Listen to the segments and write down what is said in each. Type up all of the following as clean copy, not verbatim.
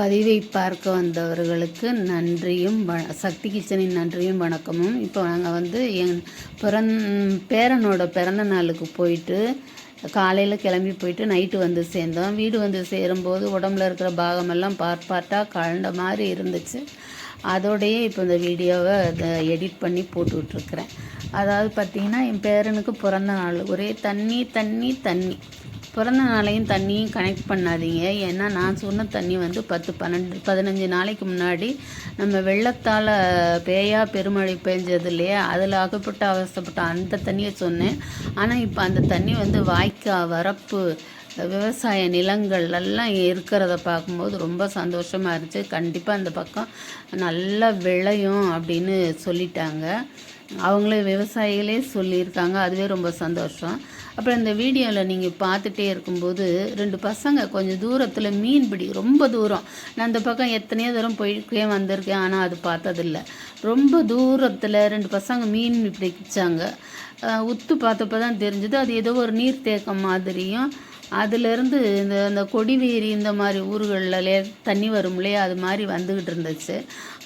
பதிவை பார்க்க வந்தவர்களுக்கு நன்றியும் சக்தி கிச்சனின் நன்றியும் வணக்கமும். இப்போ நாங்கள் வந்து என் பேரனோட பிறந்த நாளுக்கு போயிட்டு காலையில் கிளம்பி போயிட்டு நைட்டு வந்து சேர்ந்தோம். வீடு வந்து சேரும்போது உடம்புல இருக்கிற பாகமெல்லாம் பார்ட்டாக கலண்ட மாதிரி இருந்துச்சு. அதோடையே இப்போ இந்த வீடியோவை எடிட் பண்ணி போட்டுட்ருக்குறேன். அதாவது பார்த்திங்கன்னா என் பேரனுக்கு பிறந்த நாள் ஒரே தண்ணி பிறந்த நாளையும் தண்ணியும் கனெக்ட் பண்ணாதீங்க. ஏன்னா நான் சொன்ன தண்ணி வந்து 10-15 நாளைக்கு முன்னாடி நம்ம வெள்ளத்தால் பெருமழை பெஞ்சது இல்லையா, அதில் அகப்பட்டு அவசப்பட்ட அந்த தண்ணியை சொன்னேன். ஆனால் இப்போ அந்த தண்ணி வந்து வாய்க்கால் வரப்பு விவசாய நிலங்கள் எல்லாம் இருக்கிறத பார்க்கும்போது ரொம்ப சந்தோஷமாக இருந்துச்சு. கண்டிப்பாக அந்த பக்கம் நல்லா விளையும் அப்படின்னு சொல்லிட்டாங்க. அவங்களே விவசாயிகளே சொல்லியிருக்காங்க. அதுவே ரொம்ப சந்தோஷம். அப்புறம் இந்த வீடியோவில் நீங்கள் பார்த்துட்டே இருக்கும்போது 2 பசங்க கொஞ்சம் தூரத்தில் மீன் பிடி, ரொம்ப தூரம், நான் அந்த பக்கம் எத்தனையோ தூரம் போயிருக்கேன் வந்திருக்கேன், ஆனால் அது பார்த்ததில்ல. ரொம்ப தூரத்தில் 2 பசங்க மீன் பிடிச்சாங்க. உத்து பார்த்தப்போ தான் தெரிஞ்சுது அது ஏதோ ஒரு நீர்த்தேக்கம் மாதிரியும், அதிலேருந்து இந்த கொடிவேரி இந்த மாதிரி ஊர்களில் தண்ணி வரும் இல்லையா, அது மாதிரி வந்துக்கிட்டு இருந்துச்சு.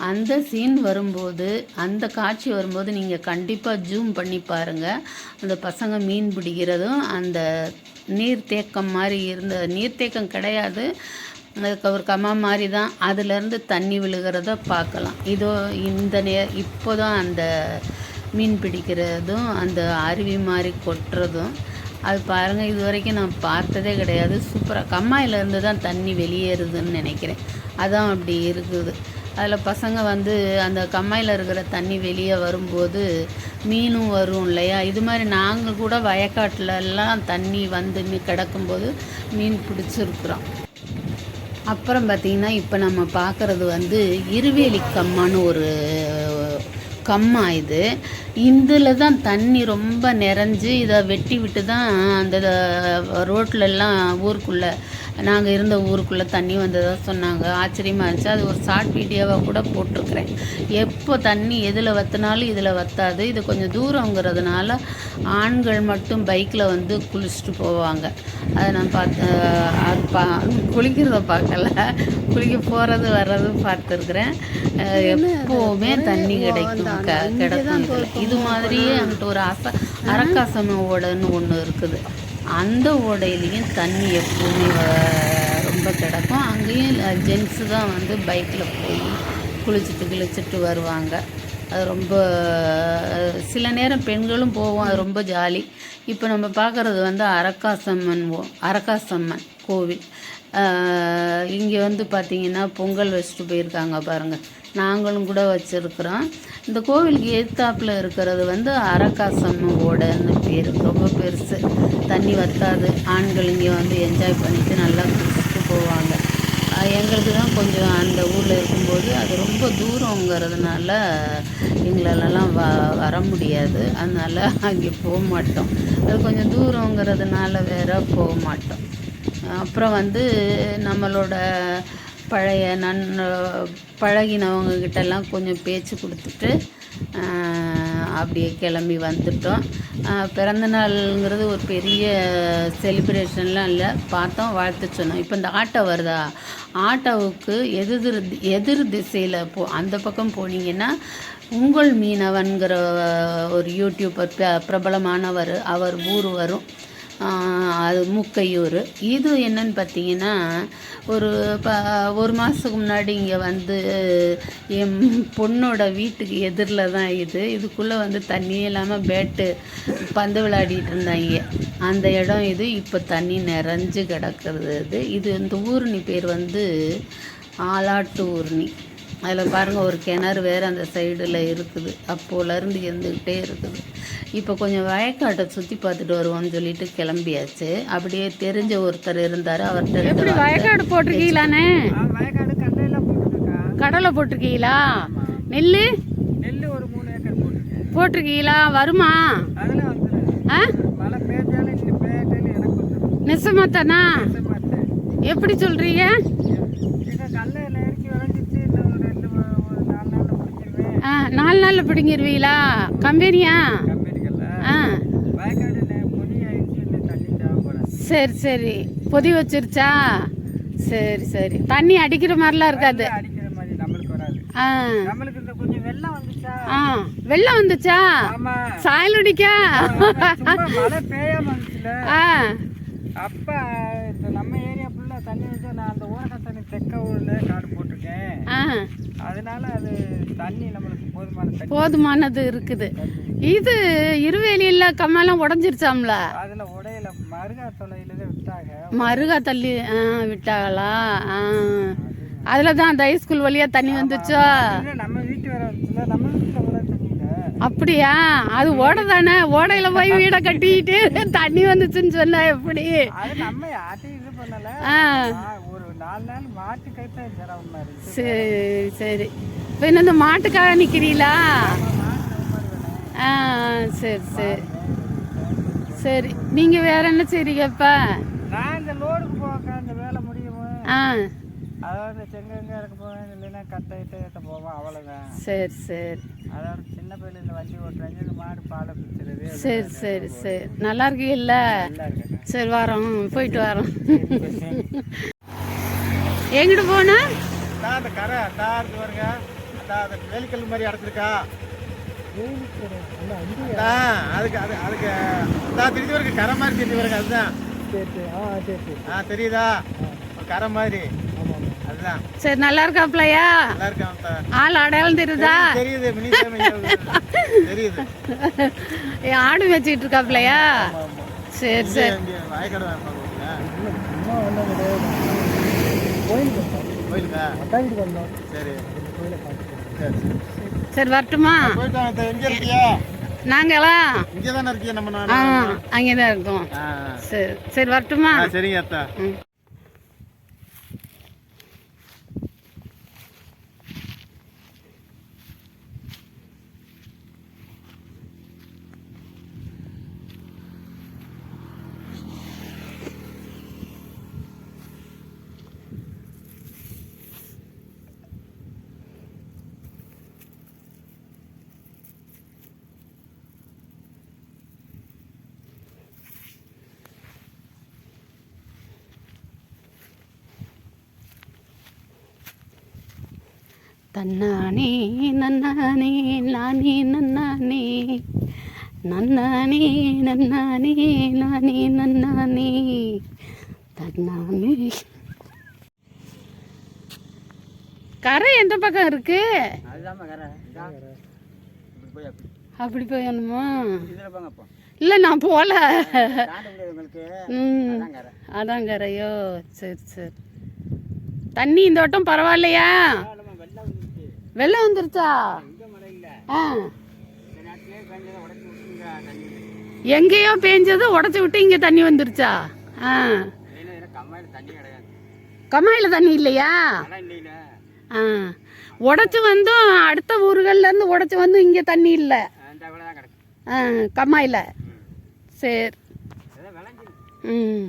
அந்த சீன் வரும்போது, அந்த காட்சி வரும்போது நீங்கள் கண்டிப்பாக ஜூம் பண்ணி பாருங்கள். அந்த பசங்க மீன் பிடிக்கிறதும் அந்த நீர்த்தேக்கம் மாதிரி நீர்த்தேக்கம் கிடையாது, ஒரு கம்மா மாதிரி தான், அதுலேருந்து தண்ணி விழுகிறத பார்க்கலாம். இதோ இப்போ தான் அந்த மீன் பிடிக்கிறதும் அந்த அருவி மாதிரி கொட்டுறதும் அது பாருங்கள். இது வரைக்கும் நான் பார்த்ததே கிடையாது. சூப்பராக கம்மாயிலேருந்து தான் தண்ணி வெளியேறுதுன்னு நினைக்கிறேன். அதான் அப்படி இருக்குது. அதில் பசங்க வந்து அந்த கம்மாயில் இருக்கிற தண்ணி வெளியே வரும்போது மீனும் வரும் இல்லையா. இது மாதிரி நாங்கள் கூட வயக்காட்டிலலாம் தண்ணி வந்து கிடக்கும்போது மீன் பிடிச்சிருக்குறோம். அப்புறம் பார்த்திங்கன்னா இப்போ நம்ம பார்க்குறது வந்து இருவேலி கம்மான்னு ஒரு கம்மா. இதில் தான் தண்ணி ரொம்ப நிறைஞ்சு இதை வெட்டி விட்டு தான் அந்த ரோட்லெல்லாம் ஊருக்குள்ளே, நாங்கள் இருந்த ஊருக்குள்ளே தண்ணி வந்ததாக சொன்னாங்க. ஆச்சரியமாக இருந்துச்சு. அது ஒரு ஷார்ட் வீடியோவாக கூட போட்டிருக்கிறேன். எப்போ தண்ணி எதில் வற்றினாலும் இதில் வற்றாது. இது கொஞ்சம் தூரங்கிறதுனால ஆண்கள் மட்டும் பைக்கில் வந்து குளிச்சுட்டு போவாங்க. அதை நான் குளிக்கிறத பார்க்கல, குளிக்க போகிறது வர்றது பார்த்துருக்குறேன். எப்போவுமே தண்ணி கிடைக்கும். இது மாதிரியே அங்கிட்ட ஒரு அரக்காசம ஓடைன்னு ஒன்று இருக்குது. அந்த ஓடையிலையும் தண்ணி எப்போவுமே ரொம்ப கிடக்கும். அங்கேயும் ஜென்ஸு தான் வந்து பைக்கில் போய் குளிச்சுட்டு வருவாங்க. அது ரொம்ப சில நேரம் பெண்களும் போவோம். அது ரொம்ப ஜாலி. இப்போ நம்ம பார்க்குறது வந்து அரக்காசம்மன் கோவில். இங்கே வந்து பார்த்திங்கன்னா பொங்கல் வச்சுட்டு போயிருக்காங்க பாருங்கள். நாங்களும் கூட வச்சுருக்குறோம். இந்த கோவிலுக்கு எதிர்த்தாப்பில் இருக்கிறது வந்து அரக்காசம்மன் ஓடைன்னு பேர். ரொம்ப பெருசு, தண்ணி வற்றாது. ஆண்கள் இங்கே வந்து என்ஜாய் பண்ணிவிட்டு நல்லா குளிச்சுட்டு போவாங்க. எங்களுக்கு தான் கொஞ்சம் அந்த ஊரில் இருக்கும்போது அது ரொம்ப தூரங்கிறதுனால எங்களாலலாம் வர முடியாது. அதனால் அங்கே போக மாட்டோம். அது கொஞ்சம் தூரங்கிறதுனால வேறு போக மாட்டோம். அப்புறம் வந்து நம்மளோட பழைய பழகினவங்கக்கிட்டெல்லாம் கொஞ்சம் பேச்சு கொடுத்துட்டு அப்படியே கிளம்பி வந்துட்டோம். பிறந்த நாளுங்கிறது ஒரு பெரிய செலிப்ரேஷன்லாம் இல்லை. பார்த்தோம், வாழ்த்து சொன்னோம். இப்போ இந்த ஆட்டோ வருதா, ஆட்டோவுக்கு எதிர் திசையில் அந்த பக்கம் போனீங்கன்னா உங்கள் மீனவன்கிற ஒரு யூடியூபர் பிரபலமானவர், அவர் ஊர் வரும். அது மூக்கையூர். இது என்னன்னு பார்த்தீங்கன்னா ஒரு மாதத்துக்கு முன்னாடி இங்கே வந்து என் பொண்ணோட வீட்டுக்கு எதிரில் தான் இதுக்குள்ளே வந்து தண்ணியே இல்லாமல் பந்து விளையாடிட்டு இருந்தாங்க. அந்த இடம் இப்போ தண்ணி நிறைஞ்சு கிடக்கிறது. இந்த ஊர்னி பேர் வந்து ஆலாட்டு ஊர்னி. அதில் பாருங்கள், ஒரு கிணறு வேறு அந்த சைடில் இருக்குது. அப்போலேருந்து இருந்துக்கிட்டே இருக்குது. இப்போ கொஞ்சம் வயக்காட்டை சுற்றி பார்த்துட்டு வருவோம்னு சொல்லிட்டு கிளம்பியாச்சு. அப்படியே தெரிஞ்ச ஒருத்தர் இருந்தார். அவர்கிட்ட வயக்காடு போட்டிருக்கீங்களாண்ணே? கடலை போட்டிருக்கீங்களா? நெல் ஒரு 3 ஏக்கர் போட்டிருக்கீங்களா? வருமா? நெசமாத்தானா? எப்படி சொல்கிறீங்க? 4 நாளில் பிடிங்கிருவீங்களா? கம்பெனியா? சரி பொதி வச்சிருச்சா? சரி சரி. தண்ணி அடிக்கிற மாதிரிலாம் இருக்காது. அடிக்கிற மாதிரி நம்மளுக்கு வராது. ஆ நம்மளுக்கு இந்த கொஞ்சம் வெள்ளம் வந்துச்சா? ஆ வெள்ளம் வந்துச்சா? ஆமா. சாயல் அடிக்கா? சும்மா மழை பெய்யாம வந்துச்சுல. ஆ அப்ப இந்த நம்ம ஏரியா ஃபுல்லா தண்ணி வச்சா நான் அந்த ஓரக்க தண்ணி தெக்க ஊர்ல காடு போட்டிருக்கேன். ஆ அதனால அது தண்ணி நம்மளுக்கு போதுமான தண்ணி. போதுமானது இருக்குது. இது இருவேலியில் கம்மெல்லாம் உடஞ்சிருச்சாம்ல? அதுல உடையில மருகா தொலையில தான் விட்டாங்க. மருகா தள்ளி விட்டாங்களா? ஆ அதில் தான் அந்த ஹைஸ்கூல் வழியாக தண்ணி வந்துச்சோ? நம்ம வீட்டு வர வந்துச்சுல, நம்ம வீட்டுல வர தண்ணி இல்ல. அப்படியா? அது ஓடை தானே, ஓடையில போய் வீடை கட்டிக்கிட்டு தண்ணி வந்துச்சுன்னு சொன்னா எப்படி? அது நம்ம யார்ட்டையும் இது பண்ணல. ஒரு 4 நாள் மாட்டு கைத்தான் ஜரம் மாதிரி. சரி சரி. இப்போ என்ன இந்த மாட்டுக்காக நிற்கிறீங்களா? ஆ சரி சரி சரி. நீங்கள் வேற என்ன செய்றீங்க இப்போ? நான் இந்த லோடுக்கு போக அந்த வேலை முடியும். ஆ அதாவது செங்கங்க இருக்க போவேன், இல்லைன்னா கட்ட போவேன், அவ்வளோதான். சரி சரி. அதாவது சின்ன பையில இந்த வண்டி ஓட்டுறாங்க, இந்த மாடு பாலை பிடிச்சிருது. சரி சரி சரி. நல்லா இருக்கீல்ல? சரி வரோம், போயிட்டு வரோம். எங்கிட்டு போனா? அந்த கரை இருக்கு பாருங்க, அந்த வேலிக்கல் மாதிரி அடைச்சிருக்கா. அதுக்கு அதுக்கு திருச்சி வரைக்கும் கரை மாதிரி தெரிஞ்சு பாருங்க. அதுதான் தெரியுதா? கரை மாதிரி அதுதான். சரி நல்லா இருக்காப்லையா? நல்லா இருக்கான். ஆள் அடையாளம் தெரியுதா? தெரியுது, தெரியுது. ஆடு வச்சுக்கிட்டு இருக்காப்லையா? சரி சரி. வாய்க்கடை சரி வரட்டுமா? எங்க இருக்கியா? நாங்களா இங்கே தானே இருக்கியா? நம்ம அங்கே தான் இருக்கோம். சரி சரி வரட்டுமா? சரிங்க அத்தா. தன்னானே நன்னானே நானே நன்னானே நன்னானே நன்னானே நானே நன்னானே தன்னானே. கரை எந்த பக்கம் இருக்கு? அப்படி போயணுமா? இல்லை நான் போகல. அதான் கரையோ? சரி சரி. தண்ணி இந்த வட்டம் பரவாயில்லையா? வெள்ளம் வந்துருச்சா? ஆ எங்கேயோ பேஞ்சது உடச்சி விட்டு இங்கே தண்ணி வந்துருச்சா? ஆ கம்மாயில் தண்ணி இல்லையா? ஆ உடச்சி வந்தும் அடுத்த ஊர்கள்லேருந்து உடச்சி வந்து இங்கே தண்ணி இல்லை. ஆ கம்மாயில். சரி. ம்